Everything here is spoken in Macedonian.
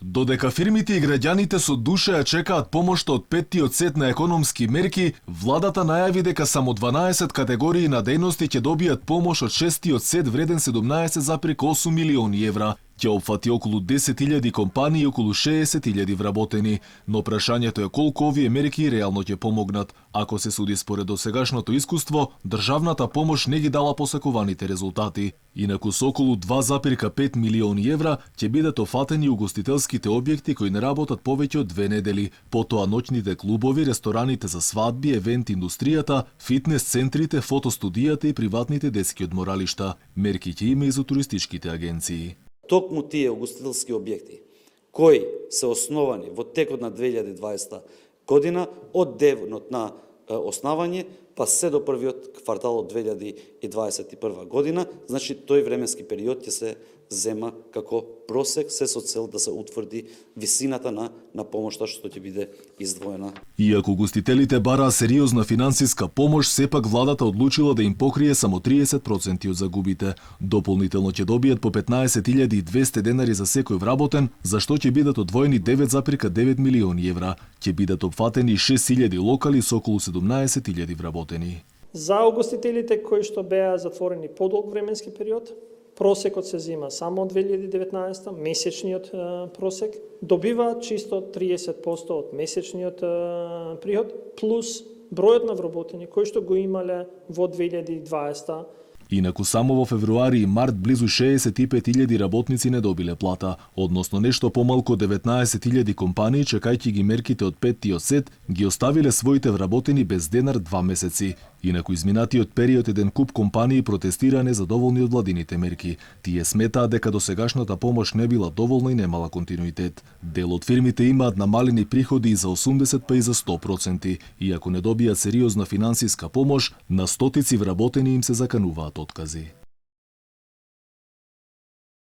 Додека фирмите и граѓаните со душа ја чекаат помошта од петтиот сет на економски мерки, владата најави дека само 12 категории на дејности ќе добијат помош од шестиот сет вреден 17,8 милиони евра. Ќе опфати околу 10.000 компании и околу 60.000 вработени, но прашањето е колку овие мерки реално ќе помогнат. Ако се суди според досегашното искуство, државната помош не ги дала посакуваните резултати. Инаку со околу 2,5 милиони евра ќе бидат офатени угостителските објекти кои не работат повеќе од 2 недели, потоа ноќните клубови, рестораните за свадби, евент индустријата, фитнес центрите, фотостудијата и приватните детски одморалишта. Мерки ќе има и за туристичките агенции. Токму тие угостителски објекти кои се основани во текот на 2020 година од денот на основање па се до првиот квартал од 2021 година, значи тој временски период ќе се зема како просек, се со цел да се утврди висината на помошта што ќе биде издвоена. Иако гостителите бараа сериозна финансиска помош, сепак владата одлучила да им покрие само 30% од загубите. Дополнително ќе добијат по 15.200 денари за секој вработен, за што ќе бидат одвоени 9,9 милиони евра. Ќе бидат опфатени 6.000 локали со околу 17.000 вработени. За угостителите кои што беа затворени подолг временски период, просекот се зема само од 2019, месечниот просек, добиваат чисто 30% од месечниот приход, плюс бројот на вработени кои што го имале во 2020. Инаку само во февруари и март близу 65.000 работници не добиле плата, односно нешто помалку 19.000 компании, чекајќи ги мерките од петтиот сет, ги оставиле своите вработени без денар 2 месеци. Инаку изминатиот период еден куп компании протестира незадоволни од владините мерки. Тие сметаат дека досегашната помош не била доволна и немала континуитет. Дел од фирмите имаат намалени приходи и за 80 па и за 100%, и ако не добијат сериозна финансиска помош, на стотици вработени им се закануваат откази.